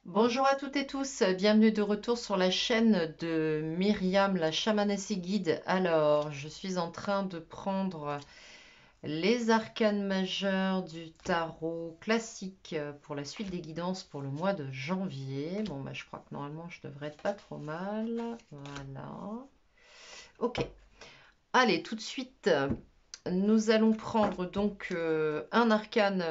Bonjour à toutes et tous, bienvenue de retour sur la chaîne de Myriam, la chamanessie guide. Alors, je suis en train de prendre les arcanes majeures du tarot classique pour la suite des guidances pour le mois de janvier. Bon, bah, je crois que normalement je devrais être pas trop mal. Voilà. Ok. Allez, tout de suite, nous allons prendre donc un arcane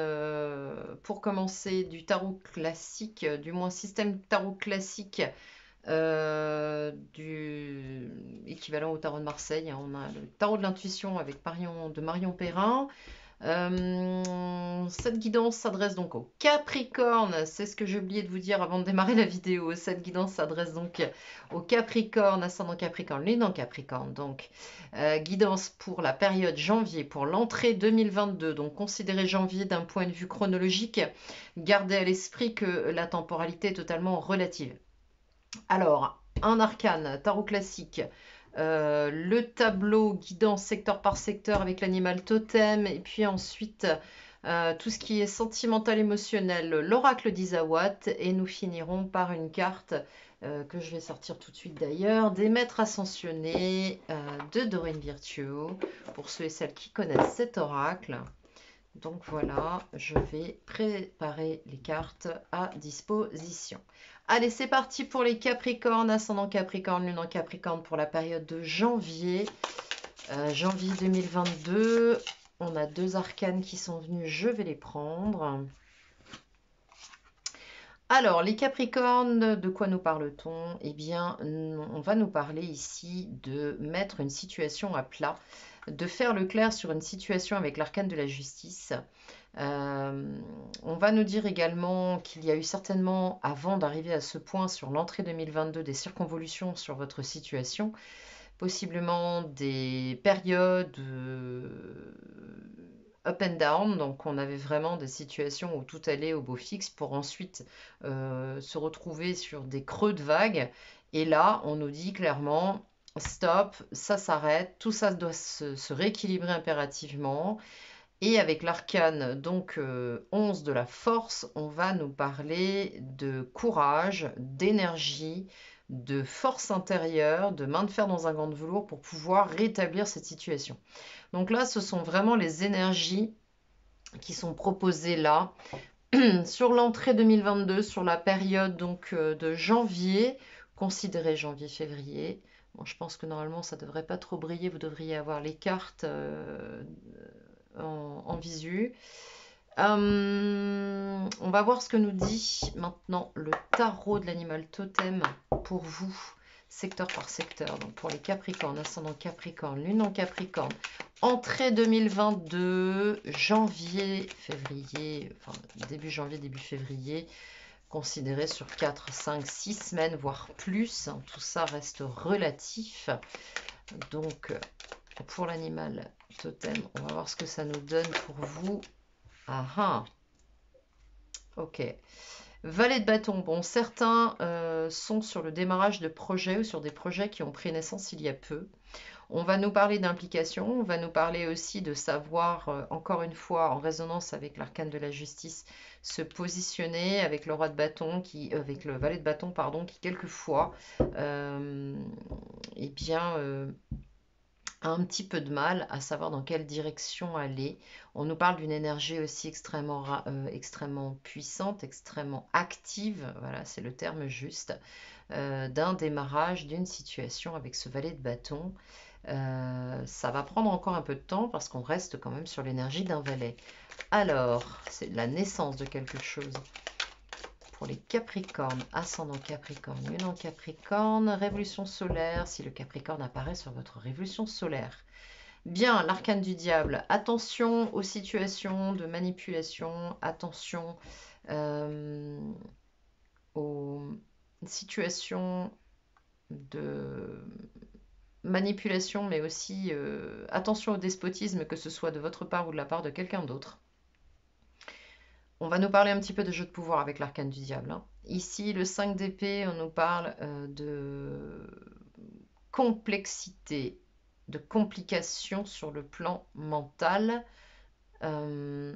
pour commencer du tarot classique, du moins système tarot classique du équivalent au tarot de Marseille, hein. On a le tarot de l'intuition avec Marion Perrin. Cette guidance s'adresse donc au Capricorne, c'est ce que j'ai oublié de vous dire avant de démarrer la vidéo. Cette guidance s'adresse donc au Capricorne, ascendant Capricorne, lune en Capricorne. Donc, guidance pour la période janvier, pour l'entrée 2022. Donc, considérez janvier d'un point de vue chronologique. Gardez à l'esprit que la temporalité est totalement relative. Alors, un arcane, tarot classique, le tableau guidant secteur par secteur avec l'animal totem, et puis ensuite tout ce qui est sentimental émotionnel, l'oracle d'Isawat, et nous finirons par une carte que je vais sortir tout de suite d'ailleurs, des maîtres ascensionnés de Doreen Virtue, pour ceux et celles qui connaissent cet oracle. Donc voilà, je vais préparer les cartes à disposition. Allez, c'est parti pour les Capricornes, ascendant Capricorne, lune en Capricorne pour la période de janvier. Janvier 2022, on a deux arcanes qui sont venus, je vais les prendre. Alors, les Capricornes, de quoi nous parle-t-on? Eh bien, on va nous parler ici de mettre une situation à plat, de faire le clair sur une situation avec l'arcane de la justice. Euh, on va nous dire également qu'il y a eu certainement, avant d'arriver à ce point sur l'entrée 2022, des circonvolutions sur votre situation, possiblement des périodes up and down, donc on avait vraiment des situations où tout allait au beau fixe pour ensuite se retrouver sur des creux de vagues. Et là, on nous dit clairement, stop, ça s'arrête, tout ça doit se rééquilibrer impérativement. Et avec l'arcane donc 11 de la force, on va nous parler de courage, d'énergie, de force intérieure, de main de fer dans un gant de velours pour pouvoir rétablir cette situation. Donc là, ce sont vraiment les énergies qui sont proposées là sur l'entrée 2022, sur la période donc de janvier, considérez janvier-février. Bon, je pense que normalement ça devrait pas trop briller, vous devriez avoir les cartes en visu. On va voir ce que nous dit maintenant le tarot de l'animal totem pour vous, secteur par secteur. Donc pour les Capricornes, ascendant Capricorne, lune en Capricorne, entrée 2022, janvier, février, enfin début janvier, début février, considéré sur 4, 5, 6 semaines, voire plus. Tout ça reste relatif. Donc pour l'animal totem, on va voir ce que ça nous donne pour vous. Ah ah, ok. Valet de bâton. Bon, certains sont sur le démarrage de projets ou sur des projets qui ont pris naissance il y a peu. On va nous parler d'implication, on va nous parler aussi de savoir, encore une fois, en résonance avec l'arcane de la justice, se positionner avec le roi de bâton, avec le valet de bâton, pardon, qui quelquefois, eh bien, a un petit peu de mal à savoir dans quelle direction aller. On nous parle d'une énergie aussi extrêmement puissante, extrêmement active, voilà, c'est le terme juste, d'un démarrage d'une situation avec ce valet de bâton. Ça va prendre encore un peu de temps parce qu'on reste quand même sur l'énergie d'un valet. Alors, c'est la naissance de quelque chose. Pour les Capricornes, ascendant Capricorne, lune en Capricorne, révolution solaire, si le Capricorne apparaît sur votre révolution solaire. Bien, l'arcane du diable. Attention aux situations de manipulation, attention aux situations de manipulation, mais aussi attention au despotisme, que ce soit de votre part ou de la part de quelqu'un d'autre. On va nous parler un petit peu de jeu de pouvoir avec l'arcane du diable, hein. Ici, le 5 d'épée, on nous parle de complexité, de complications sur le plan mental. Euh,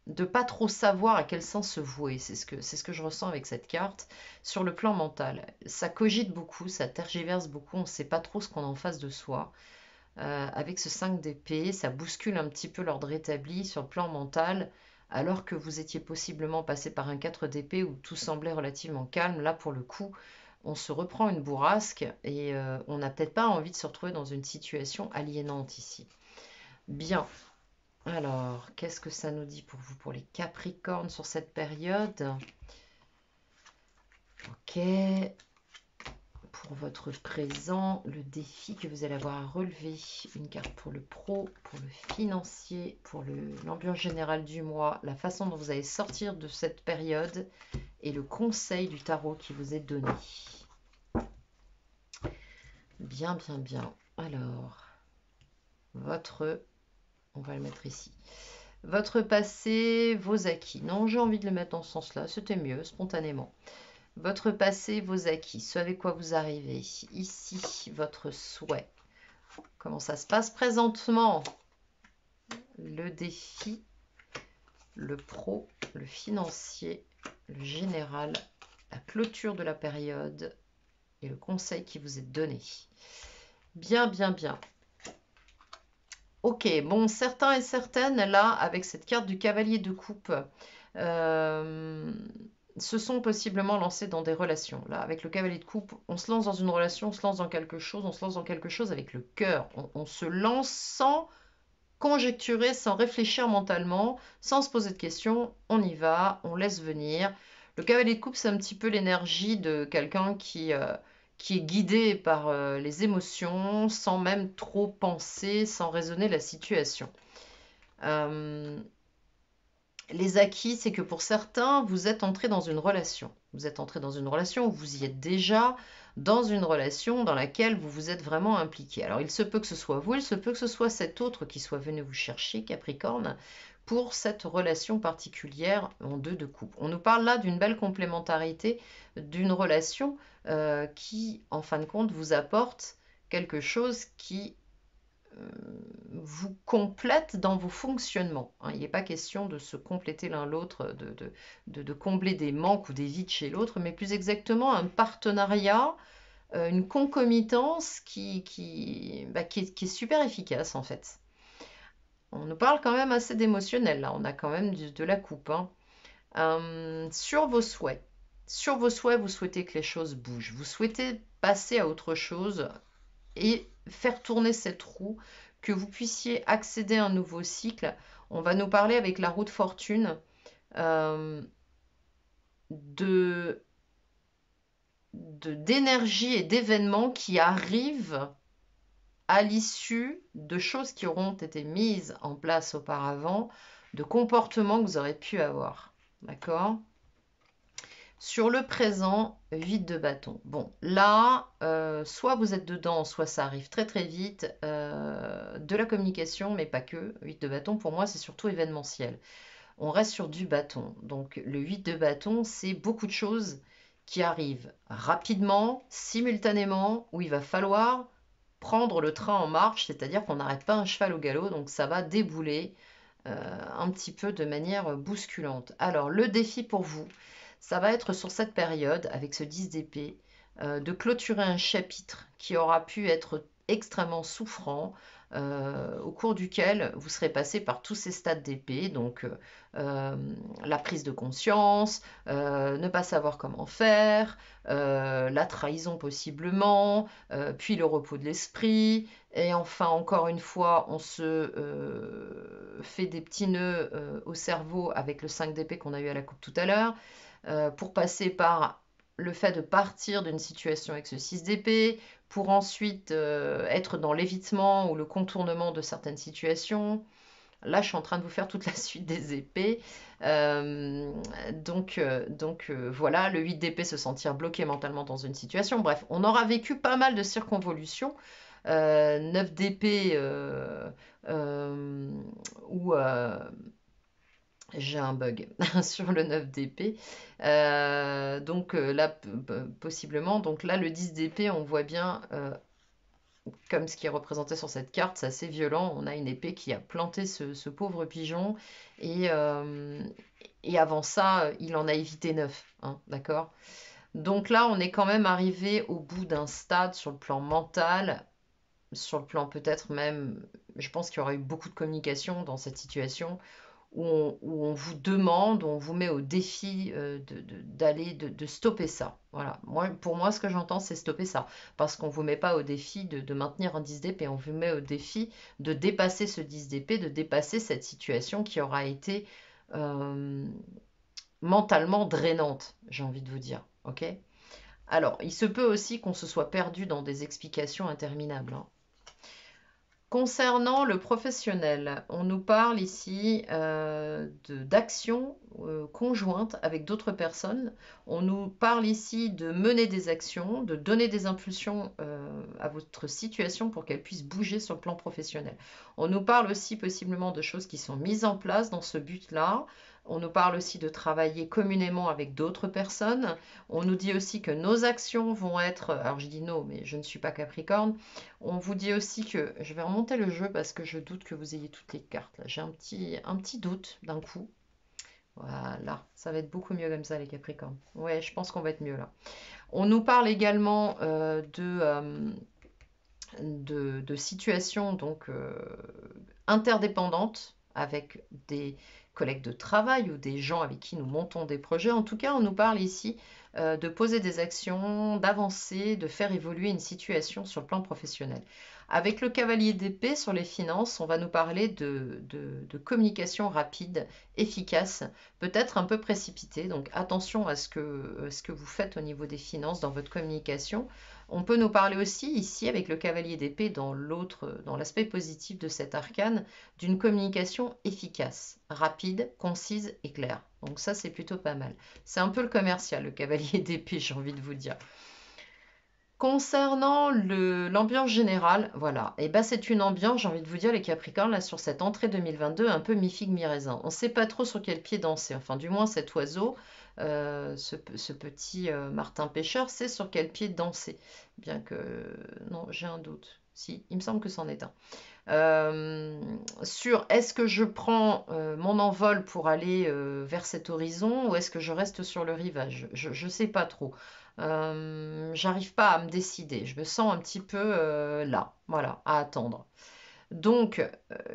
de pas trop savoir à quel sens se vouer. C'est ce que je ressens avec cette carte. Sur le plan mental, ça cogite beaucoup, ça tergiverse beaucoup, on ne sait pas trop ce qu'on a en face de soi. Avec ce 5 d'épée, ça bouscule un petit peu l'ordre établi sur le plan mental, alors que vous étiez possiblement passé par un 4 d'épée où tout semblait relativement calme. Là, pour le coup, on se reprend une bourrasque et on n'a peut-être pas envie de se retrouver dans une situation aliénante ici. Bien. Alors, qu'est-ce que ça nous dit pour vous, pour les Capricornes sur cette période? Ok. Pour votre présent, le défi que vous allez avoir à relever. Une carte pour le pro, pour le financier, pour l'ambiance générale du mois, la façon dont vous allez sortir de cette période et le conseil du tarot qui vous est donné. Bien, bien, bien. Alors, on va le mettre ici. Votre passé, vos acquis. Non, j'ai envie de le mettre dans ce sens-là, c'était mieux, spontanément. Votre passé, vos acquis, ce avec quoi vous arrivez. Ici, votre souhait. Comment ça se passe présentement? Le défi, le pro, le financier, le général, la clôture de la période et le conseil qui vous est donné. Bien, bien, bien. Ok, bon, certains et certaines, là, avec cette carte du cavalier de coupe, se sont possiblement lancés dans des relations. Là, avec le cavalier de coupe, on se lance dans une relation, on se lance dans quelque chose, on se lance dans quelque chose avec le cœur. On se lance sans conjecturer, sans réfléchir mentalement, sans se poser de questions. On y va, on laisse venir. Le cavalier de coupe, c'est un petit peu l'énergie de quelqu'un qui est guidé par les émotions, sans même trop penser, sans raisonner la situation. Les acquis, c'est que pour certains, vous êtes entré dans une relation. Vous êtes entré dans une relation où vous y êtes déjà, dans une relation dans laquelle vous vous êtes vraiment impliqué. Alors, il se peut que ce soit vous, il se peut que ce soit cet autre qui soit venu vous chercher, Capricorne, pour cette relation particulière en 2 de coupe. On nous parle là d'une belle complémentarité, d'une relation qui, en fin de compte, vous apporte quelque chose qui vous complète dans vos fonctionnements. Il n'est pas question de se compléter l'un l'autre, de combler des manques ou des vides chez l'autre, mais plus exactement un partenariat, une concomitance qui est super efficace en fait. On nous parle quand même assez d'émotionnel là, on a quand même de la coupe. Sur vos souhaits. Sur vos souhaits, vous souhaitez que les choses bougent. Vous souhaitez passer à autre chose et faire tourner cette roue, que vous puissiez accéder à un nouveau cycle. On va nous parler avec la roue de fortune d'énergie et d'événements qui arrivent à l'issue de choses qui auront été mises en place auparavant, de comportements que vous aurez pu avoir. D'accord? Sur le présent, vide de bâton. Bon, là, soit vous êtes dedans, soit ça arrive très très vite. De la communication, mais pas que. 8 de bâton, pour moi, c'est surtout événementiel. On reste sur du bâton. Donc, le 8 de bâton, c'est beaucoup de choses qui arrivent rapidement, simultanément, où il va falloir prendre le train en marche, c'est-à-dire qu'on n'arrête pas un cheval au galop, donc ça va débouler un petit peu de manière bousculante. Alors, le défi pour vous, ça va être sur cette période, avec ce 10 d'épée, de clôturer un chapitre qui aura pu être extrêmement souffrant, au cours duquel vous serez passé par tous ces stades d'épée, donc la prise de conscience, ne pas savoir comment faire, la trahison possiblement, puis le repos de l'esprit, et enfin encore une fois on se fait des petits nœuds au cerveau avec le 5 d'épée qu'on a eu à la coupe tout à l'heure, pour passer par le fait de partir d'une situation avec ce 6 d'épée, pour ensuite être dans l'évitement ou le contournement de certaines situations. Là, je suis en train de vous faire toute la suite des épées. Voilà, le 8 d'épée, se sentir bloqué mentalement dans une situation. Bref, on aura vécu pas mal de circonvolutions. 9 d'épée où j'ai un bug sur le 9 d'épée. Donc là, possiblement, donc là, le 10 d'épée, on voit bien comme ce qui est représenté sur cette carte, c'est assez violent. On a une épée qui a planté ce pauvre pigeon et, euh, et avant ça, il en a évité 9, hein, d'accord? Donc là, on est quand même arrivé au bout d'un stade sur le plan mental, sur le plan peut-être même, je pense qu'il y aura eu beaucoup de communication dans cette situation où on vous demande, où on vous met au défi de stopper ça. Voilà. Moi, pour moi, ce que j'entends, c'est stopper ça. Parce qu'on ne vous met pas au défi de maintenir un 10 d'épée, on vous met au défi de dépasser ce 10 d'épée, de dépasser cette situation qui aura été euh, mentalement drainante, j'ai envie de vous dire. Ok? Alors, il se peut aussi qu'on se soit perdu dans des explications interminables, hein. Concernant le professionnel, on nous parle ici d'actions conjointes avec d'autres personnes. On nous parle ici de mener des actions, de donner des impulsions à votre situation pour qu'elle puisse bouger sur le plan professionnel. On nous parle aussi possiblement de choses qui sont mises en place dans ce but-là. On nous parle aussi de travailler communément avec d'autres personnes. On nous dit aussi que nos actions vont être, alors je dis non, mais je ne suis pas Capricorne. On vous dit aussi que, je vais remonter le jeu parce que je doute que vous ayez toutes les cartes. Là, j'ai un petit doute d'un coup. Voilà, ça va être beaucoup mieux comme ça les Capricornes. Ouais, je pense qu'on va être mieux là. On nous parle également de situations donc interdépendantes avec des collègues de travail ou des gens avec qui nous montons des projets. En tout cas, on nous parle ici de poser des actions, d'avancer, de faire évoluer une situation sur le plan professionnel. Avec le cavalier d'épée sur les finances, on va nous parler de communication rapide, efficace, peut-être un peu précipitée. Donc attention à ce que vous faites au niveau des finances dans votre communication. On peut nous parler aussi ici avec le cavalier d'épée dans l'aspect positif de cet arcane, d'une communication efficace, rapide, concise et claire. Donc ça c'est plutôt pas mal. C'est un peu le commercial, le cavalier d'épée, j'ai envie de vous dire. Concernant l'ambiance générale, voilà, et ben c'est une ambiance, j'ai envie de vous dire, les Capricornes, là, sur cette entrée 2022, un peu mi-figue, mi-raisin. On ne sait pas trop sur quel pied danser, enfin, du moins cet oiseau, ce petit martin pêcheur, sait sur quel pied danser. Bien que, non, j'ai un doute. Si, il me semble que c'en est un. Sur est-ce que je prends mon envol pour aller vers cet horizon ou est-ce que je reste sur le rivage? Je ne sais pas trop. J'arrive pas à me décider. Je me sens un petit peu là, voilà, à attendre. Donc,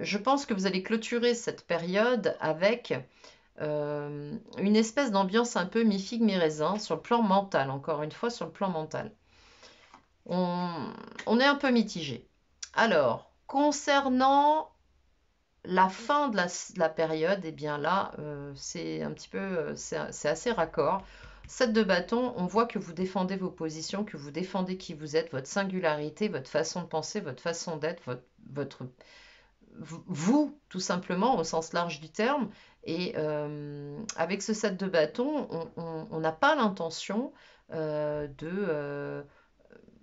je pense que vous allez clôturer cette période avec une espèce d'ambiance un peu mi-figue, mi-raisin sur le plan mental, encore une fois sur le plan mental. On est un peu mitigé. Alors, concernant la fin de la période, eh bien là, c'est un petit peu, c'est assez raccord. 7 de bâton, on voit que vous défendez vos positions, que vous défendez qui vous êtes, votre singularité, votre façon de penser, votre façon d'être, vous, tout simplement, au sens large du terme. Et avec ce 7 de bâton, on n'a pas l'intention de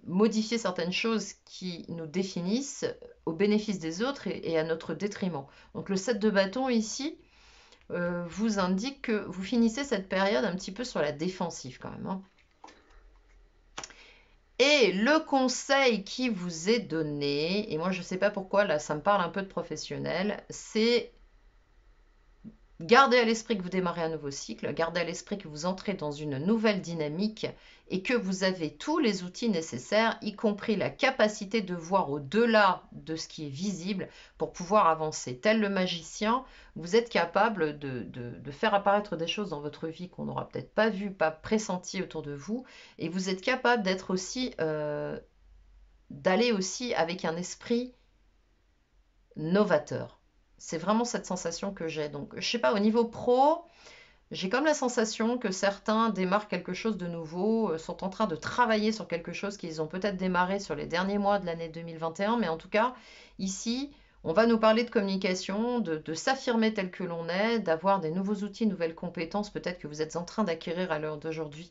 modifier certaines choses qui nous définissent au bénéfice des autres et à notre détriment. Donc le 7 de bâton ici vous indique que vous finissez cette période un petit peu sur la défensive quand même, hein. Et le conseil qui vous est donné, et moi je ne sais pas pourquoi, là ça me parle un peu de professionnel, c'est gardez à l'esprit que vous démarrez un nouveau cycle, gardez à l'esprit que vous entrez dans une nouvelle dynamique et que vous avez tous les outils nécessaires, y compris la capacité de voir au-delà de ce qui est visible pour pouvoir avancer. Tel le magicien, vous êtes capable de faire apparaître des choses dans votre vie qu'on n'aura peut-être pas vues, pas pressenties autour de vous, et vous êtes capable d'être aussi, d'aller aussi avec un esprit novateur. C'est vraiment cette sensation que j'ai. Donc, je sais pas, au niveau pro, j'ai comme la sensation que certains démarrent quelque chose de nouveau, sont en train de travailler sur quelque chose qu'ils ont peut-être démarré sur les derniers mois de l'année 2021, mais en tout cas, ici, on va nous parler de communication, de s'affirmer tel que l'on est, d'avoir des nouveaux outils, nouvelles compétences, peut-être que vous êtes en train d'acquérir à l'heure d'aujourd'hui,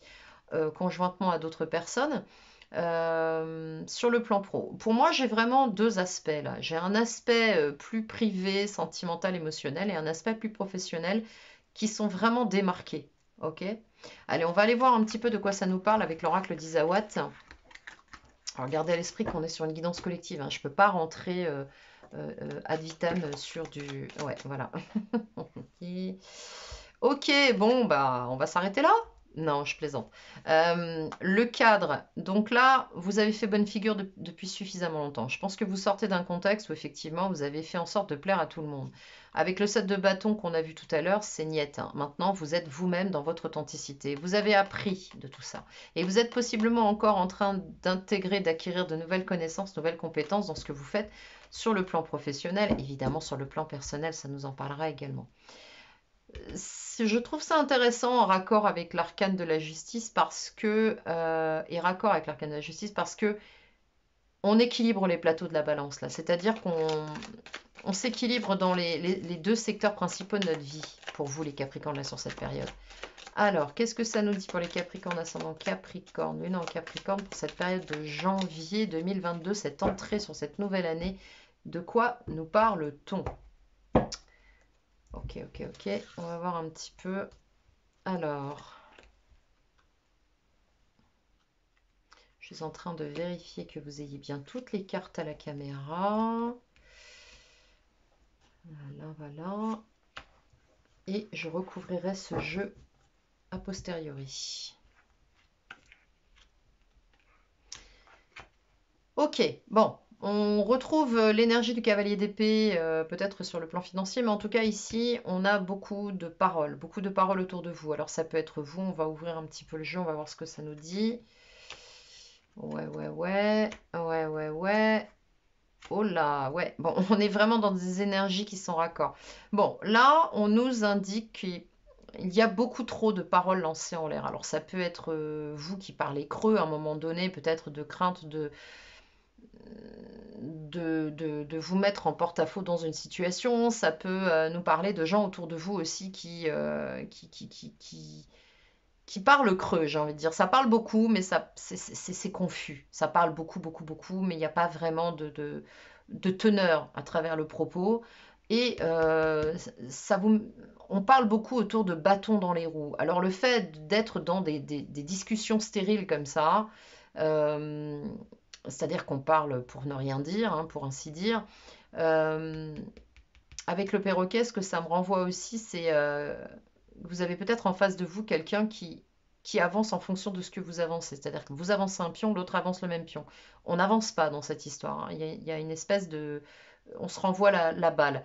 conjointement à d'autres personnes. Sur le plan pro. Pour moi, j'ai vraiment deux aspects là. J'ai un aspect plus privé, sentimental, émotionnel et un aspect plus professionnel qui sont vraiment démarqués. Ok? Allez, on va aller voir un petit peu de quoi ça nous parle avec l'oracle d'Isawat. Alors, gardez à l'esprit qu'on est sur une guidance collective, hein. Je ne peux pas rentrer ad vitam sur du... Ouais, voilà. Ok. Ok, bon, bah, on va s'arrêter là? Non, je plaisante. Le cadre. Donc là, vous avez fait bonne figure depuis suffisamment longtemps. Je pense que vous sortez d'un contexte où effectivement, vous avez fait en sorte de plaire à tout le monde. Avec le set de bâtons qu'on a vu tout à l'heure, c'est niette, hein. Maintenant, vous êtes vous-même dans votre authenticité. Vous avez appris de tout ça. Et vous êtes possiblement encore en train d'intégrer, d'acquérir de nouvelles connaissances, nouvelles compétences dans ce que vous faites sur le plan professionnel. Évidemment, sur le plan personnel, ça nous en parlera également. Je trouve ça intéressant en raccord avec l'arcane de la justice parce que, et raccord avec l'arcane de la justice parce que on équilibre les plateaux de la balance là, c'est-à-dire qu'on s'équilibre dans les deux secteurs principaux de notre vie pour vous les Capricornes là sur cette période. Alors, qu'est-ce que ça nous dit pour les Capricornes ascendant Capricorne, lune en Capricorne pour cette période de janvier 2022, cette entrée sur cette nouvelle année, de quoi nous parle-t-on? Ok, ok, ok, on va voir un petit peu. Alors, je suis en train de vérifier que vous ayez bien toutes les cartes à la caméra. Voilà, voilà. Et je recouvrirai ce jeu a posteriori. Ok, bon, on retrouve l'énergie du cavalier d'épée, peut-être sur le plan financier, mais en tout cas ici, on a beaucoup de paroles autour de vous. Alors ça peut être vous, on va ouvrir un petit peu le jeu, on va voir ce que ça nous dit. Ouais, ouais, ouais, ouais, ouais, ouais. Oh là, ouais. Bon, on est vraiment dans des énergies qui sont raccords. Bon, là, on nous indique qu'il y a beaucoup trop de paroles lancées en l'air. Alors, ça peut être vous qui parlez creux à un moment donné, peut-être de crainte de vous mettre en porte-à-faux dans une situation. Ça peut nous parler de gens autour de vous aussi qui parlent creux, j'ai envie de dire. Ça parle beaucoup, mais c'est confus. Ça parle beaucoup, beaucoup, beaucoup, mais il n'y a pas vraiment de teneur à travers le propos. Et on parle beaucoup autour de bâtons dans les roues. Alors le fait d'être dans des discussions stériles comme ça, euh, c'est-à-dire qu'on parle pour ne rien dire, hein, pour ainsi dire, euh, avec le perroquet, ce que ça me renvoie aussi, c'est vous avez peut-être en face de vous quelqu'un qui avance en fonction de ce que vous avancez. C'est-à-dire que vous avancez un pion, l'autre avance le même pion. On n'avance pas dans cette histoire, hein. Il y a une espèce de... On se renvoie la balle.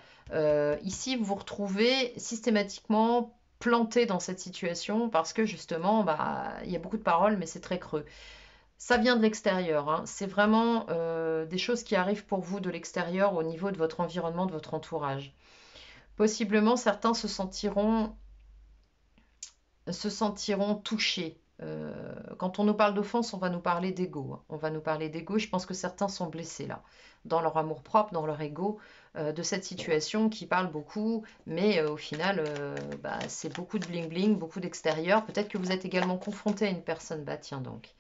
Ici, vous vous retrouvez systématiquement planté dans cette situation parce que justement, bah, il y a beaucoup de paroles, mais c'est très creux. Ça vient de l'extérieur, hein. C'est vraiment des choses qui arrivent pour vous de l'extérieur au niveau de votre environnement, de votre entourage. Possiblement, certains se sentiront touchés. Quand on nous parle d'offense, on va nous parler d'ego, hein. On va nous parler d'ego. Je pense que certains sont blessés là, dans leur amour-propre, dans leur ego, de cette situation qui parle beaucoup, mais au final, bah, c'est beaucoup de bling-bling, beaucoup d'extérieur. Peut-être que vous êtes également confronté à une personne. Bah tiens donc,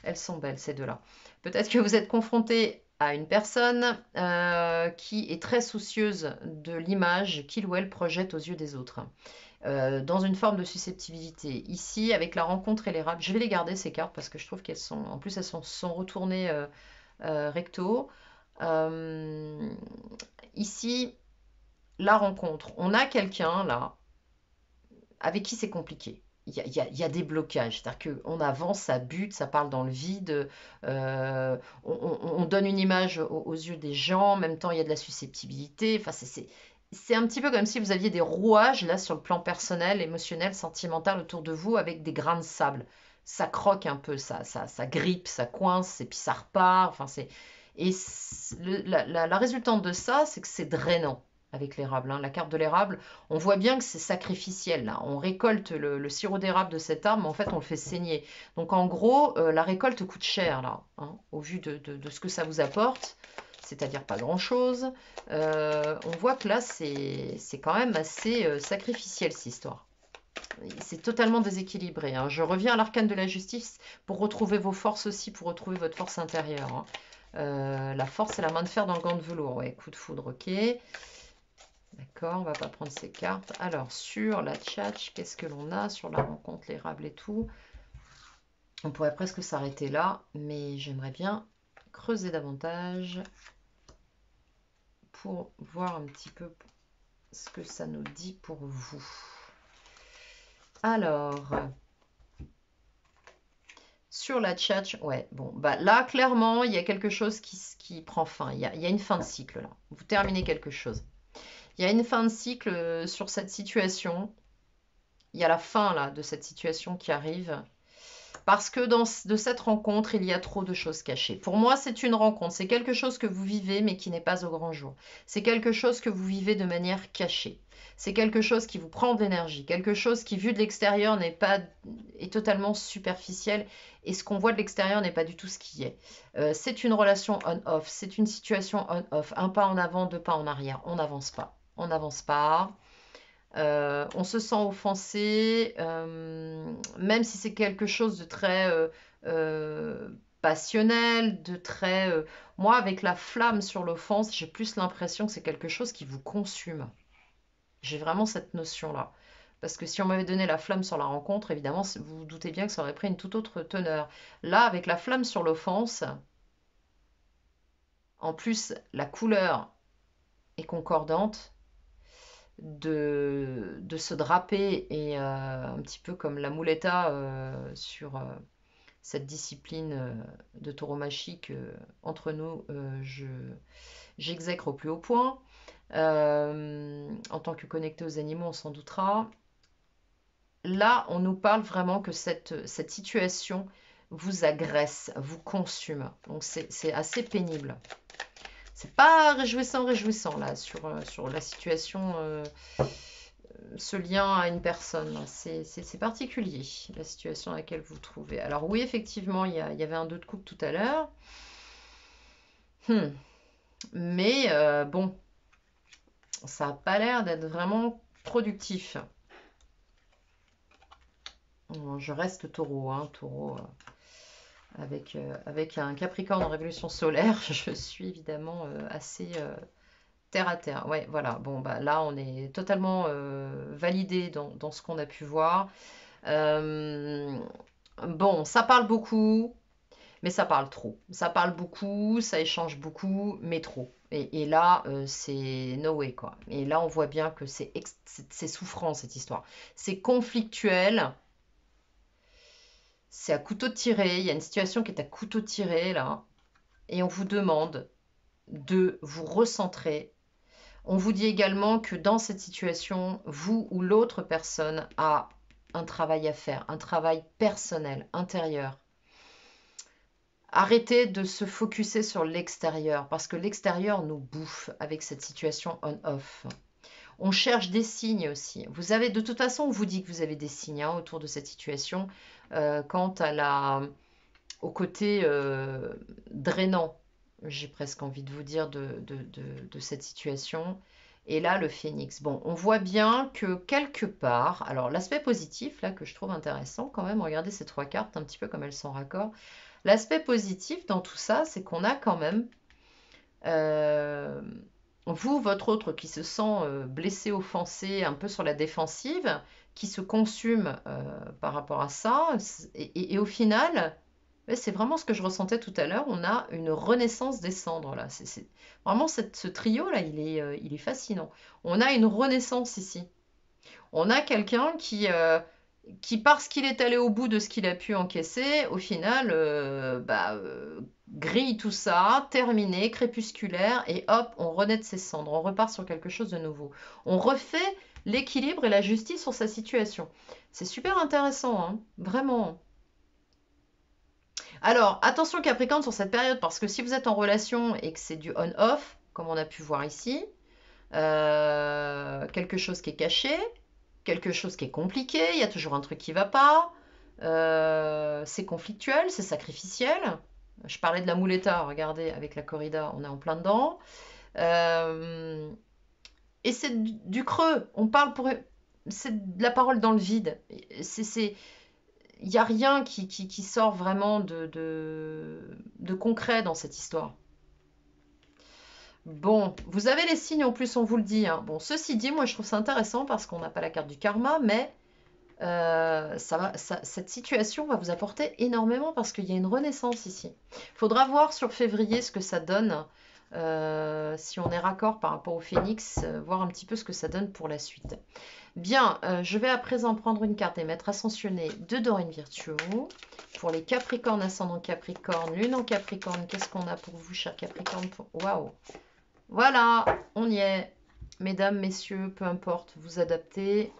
elles sont belles ces deux-là. Peut-être que vous êtes confronté à une personne qui est très soucieuse de l'image qu'il ou elle projette aux yeux des autres, dans une forme de susceptibilité. Ici, avec la rencontre et les râbles, je vais les garder ces cartes parce que je trouve qu'elles sont, en plus elles sont retournées recto. Euh, Ici, la rencontre. On a quelqu'un là avec qui c'est compliqué. Il y a des blocages, c'est-à-dire qu'on avance, ça bute, ça parle dans le vide, on donne une image aux yeux des gens, en même temps il y a de la susceptibilité, enfin c'est un petit peu comme si vous aviez des rouages là sur le plan personnel, émotionnel, sentimental autour de vous avec des grains de sable. Ça croque un peu, ça grippe, ça coince et puis ça repart. Enfin, la résultante de ça, c'est que c'est drainant avec l'érable, hein. La carte de l'érable, on voit bien que c'est sacrificiel là. On récolte le sirop d'érable de cette arbre, mais en fait on le fait saigner. Donc en gros, la récolte coûte cher là, hein, au vu de ce que ça vous apporte, c'est-à-dire pas grand-chose. On voit que là c'est quand même assez sacrificiel cette histoire. C'est totalement déséquilibré, hein. Je reviens à l'arcane de la justice pour retrouver vos forces aussi, pour retrouver votre force intérieure, hein. La force, c'est la main de fer dans le gant de velours. Ouais, coup de foudre, ok. D'accord, on va pas prendre ces cartes. Alors, sur la tchatch, qu'est-ce que l'on a sur la rencontre, l'érable et tout? On pourrait presque s'arrêter là, mais j'aimerais bien creuser davantage pour voir un petit peu ce que ça nous dit pour vous. Alors, sur la tchatch, ouais, bon, bah là, clairement, il y a quelque chose qui prend fin. Il y a une fin de cycle, là. Vous terminez quelque chose. Il y a une fin de cycle sur cette situation. Il y a la fin, là, de cette situation qui arrive. Parce que de cette rencontre, il y a trop de choses cachées. Pour moi, c'est une rencontre. C'est quelque chose que vous vivez, mais qui n'est pas au grand jour. C'est quelque chose que vous vivez de manière cachée. C'est quelque chose qui vous prend de l'énergie. Quelque chose qui, vu de l'extérieur, est totalement superficiel. Et ce qu'on voit de l'extérieur n'est pas du tout ce qui est. C'est une relation on-off. C'est une situation on-off. Un pas en avant, deux pas en arrière. On n'avance pas. On n'avance pas. On se sent offensé, même si c'est quelque chose de très passionnel, de très... moi, avec la flamme sur l'offense, j'ai plus l'impression que c'est quelque chose qui vous consume. J'ai vraiment cette notion-là. Parce que si on m'avait donné la flamme sur la rencontre, évidemment, vous vous doutez bien que ça aurait pris une toute autre teneur. Là, avec la flamme sur l'offense, en plus, la couleur est concordante. De se draper et un petit peu comme la muleta sur cette discipline de tauromachie que entre nous j'exècre au plus haut point. En tant que connecté aux animaux, on s'en doutera. Là, on nous parle vraiment que cette situation vous agresse, vous consume. Donc c'est assez pénible. C'est pas réjouissant là sur la situation, ce lien à une personne. C'est particulier la situation dans laquelle vous vous trouvez. Alors oui, effectivement, il y avait un 2 de coupe tout à l'heure. Mais bon, ça n'a pas l'air d'être vraiment productif. Bon, je reste taureau, hein, taureau. Avec un Capricorne en révolution solaire, je suis évidemment assez terre à terre. Ouais, voilà. Bon, bah là, on est totalement validé dans ce qu'on a pu voir. Bon, ça parle beaucoup, mais ça parle trop. Ça parle beaucoup, ça échange beaucoup, mais trop. Et là, c'est no way, quoi. Et là, on voit bien que c'est souffrant, cette histoire. C'est conflictuel. C'est à couteau tiré. Il y a une situation qui est à couteau tiré, là. Et on vous demande de vous recentrer. On vous dit également que dans cette situation, vous ou l'autre personne a un travail à faire, un travail personnel, intérieur. Arrêtez de se focuser sur l'extérieur, parce que l'extérieur nous bouffe avec cette situation on-off. On cherche des signes aussi. Vous avez, de toute façon, on vous dit que vous avez des signes autour de cette situation quant au côté drainant, j'ai presque envie de vous dire, de cette situation. Et là, le phénix. Bon, on voit bien que quelque part, alors l'aspect positif, là, que je trouve intéressant quand même, regardez ces 3 cartes, un petit peu comme elles sont raccord. L'aspect positif dans tout ça, c'est qu'on a quand même vous, votre autre qui se sent blessé, offensé, un peu sur la défensive, qui se consume par rapport à ça. Et au final, c'est vraiment ce que je ressentais tout à l'heure. On a une renaissance des cendres là. Vraiment ce trio là, il est fascinant. On a une renaissance ici. On a quelqu'un qui parce qu'il est allé au bout de ce qu'il a pu encaisser, au final, grille tout ça, terminé, crépusculaire, et hop, on renaît de ses cendres, on repart sur quelque chose de nouveau. On refait l'équilibre et la justice sur sa situation. C'est super intéressant, hein, vraiment. Alors, attention Capricorne sur cette période, parce que si vous êtes en relation et que c'est du on-off, comme on a pu voir ici, quelque chose qui est caché, quelque chose qui est compliqué, il y a toujours un truc qui va pas, c'est conflictuel, c'est sacrificiel. Je parlais de la muleta, regardez, avec la corrida, on est en plein dedans. Et c'est du creux, on parle pour... C'est de la parole dans le vide. Il n'y a rien qui sort vraiment de concret dans cette histoire. Bon, vous avez les signes en plus, on vous le dit, hein. Bon, ceci dit, moi je trouve ça intéressant parce qu'on n'a pas la carte du karma, mais Cette situation va vous apporter énormément parce qu'il y a une renaissance ici. Il faudra voir sur février ce que ça donne, si on est raccord par rapport au Phénix, voir un petit peu ce que ça donne pour la suite. Bien, je vais à présent prendre une carte et mettre ascensionné de Dorine Virtuo. Pour les Capricornes, ascendant Capricorne, Lune en Capricorne, qu'est-ce qu'on a pour vous, chers Capricornes? Waouh! Voilà, on y est. Mesdames, messieurs, peu importe, vous adaptez.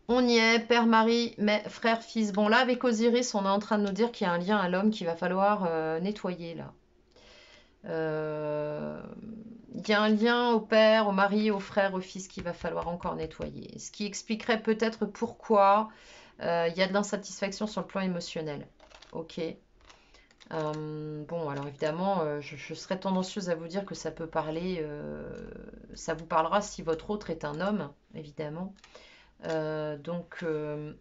On y est, père, mari, mais frère, fils. Bon, là, avec Osiris, on est en train de nous dire qu'il y a un lien à l'homme qu'il va falloir nettoyer, là. Il y a un lien au père, au mari, au frère, au fils qu'il va falloir encore nettoyer. Ce qui expliquerait peut-être pourquoi il y a de l'insatisfaction sur le plan émotionnel. Ok. Bon, alors évidemment, je serais tendancieuse à vous dire que ça peut parler, ça vous parlera si votre autre est un homme, évidemment. Donc, je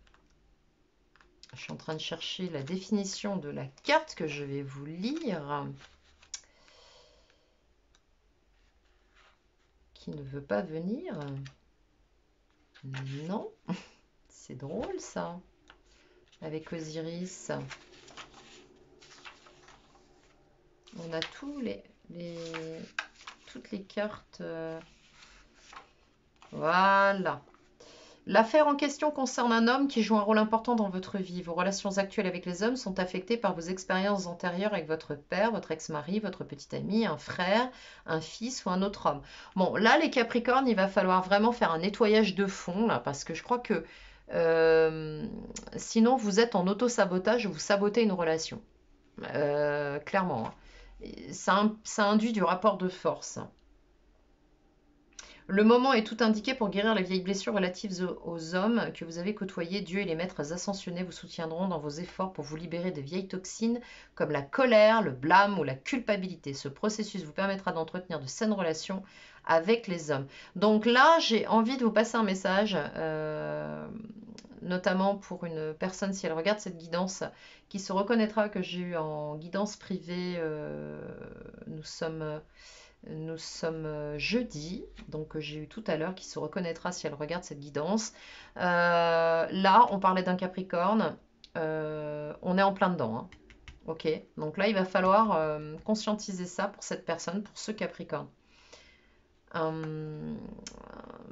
suis en train de chercher la définition de la carte que je vais vous lire. Qui ne veut pas venir? Non. C'est drôle ça. Avec Osiris. On a toutes les cartes. Voilà. L'affaire en question concerne un homme qui joue un rôle important dans votre vie. Vos relations actuelles avec les hommes sont affectées par vos expériences antérieures avec votre père, votre ex-mari, votre petit ami, un frère, un fils ou un autre homme. Bon, là, les Capricornes, il va falloir vraiment faire un nettoyage de fond, là, parce que je crois que sinon, vous êtes en auto-sabotage, vous sabotez une relation. Clairement. Hein. Ça induit du rapport de force. Le moment est tout indiqué pour guérir les vieilles blessures relatives aux hommes que vous avez côtoyés. Dieu et les maîtres ascensionnés vous soutiendront dans vos efforts pour vous libérer des vieilles toxines comme la colère, le blâme ou la culpabilité. Ce processus vous permettra d'entretenir de saines relations avec les hommes. Donc là, j'ai envie de vous passer un message, notamment pour une personne, si elle regarde cette guidance, qui se reconnaîtra que j'ai eu en guidance privée. Nous sommes jeudi, donc j'ai eu tout à l'heure, qui se reconnaîtra si elle regarde cette guidance. Là, on parlait d'un Capricorne, on est en plein dedans. Hein. Ok, donc là, il va falloir conscientiser ça pour cette personne, pour ce Capricorne.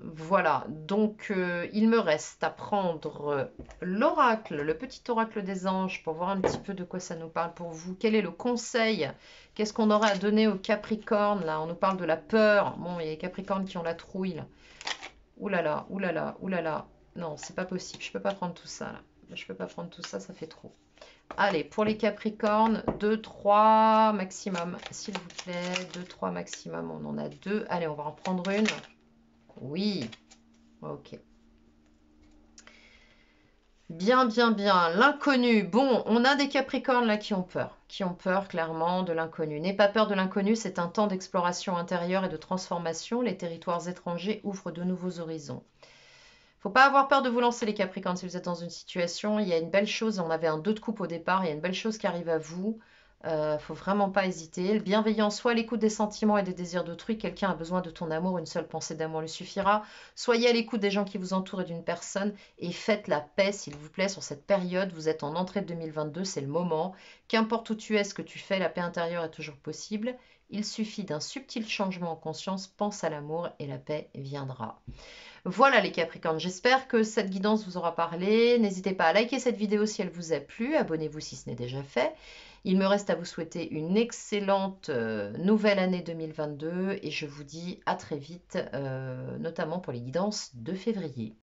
Voilà, donc il me reste à prendre l'oracle, le petit oracle des anges pour voir un petit peu de quoi ça nous parle pour vous. Quel est le conseil? Qu'est-ce qu'on aurait à donner aux Capricornes? Là, on nous parle de la peur. Bon, il y a les Capricornes qui ont la trouille. Là. Ouh là là, ouh là là, ouh là là. Non, c'est pas possible. Je peux pas prendre tout ça là. Je peux pas prendre tout ça, ça fait trop. Allez, pour les Capricornes, 2, 3 maximum, s'il vous plaît. 2, 3 maximum, on en a 2. Allez, on va en prendre une. Oui, ok. Bien, bien, bien. L'inconnu. Bon, on a des Capricornes là qui ont peur clairement de l'inconnu. N'aie pas peur de l'inconnu, c'est un temps d'exploration intérieure et de transformation. Les territoires étrangers ouvrent de nouveaux horizons. Faut pas avoir peur de vous lancer les Capricornes si vous êtes dans une situation. Il y a une belle chose, on avait un 2 de coupe au départ, il y a une belle chose qui arrive à vous. Faut vraiment pas hésiter. Le bienveillant, soit l'écoute des sentiments et des désirs d'autrui. Quelqu'un a besoin de ton amour, une seule pensée d'amour lui suffira. Soyez à l'écoute des gens qui vous entourent et d'une personne et faites la paix, s'il vous plaît, sur cette période. Vous êtes en entrée de 2022, c'est le moment. Qu'importe où tu es, ce que tu fais, la paix intérieure est toujours possible. Il suffit d'un subtil changement en conscience. Pense à l'amour et la paix viendra. Voilà les Capricornes, j'espère que cette guidance vous aura parlé. N'hésitez pas à liker cette vidéo si elle vous a plu, abonnez-vous si ce n'est déjà fait. Il me reste à vous souhaiter une excellente nouvelle année 2022 et je vous dis à très vite, notamment pour les guidances de février.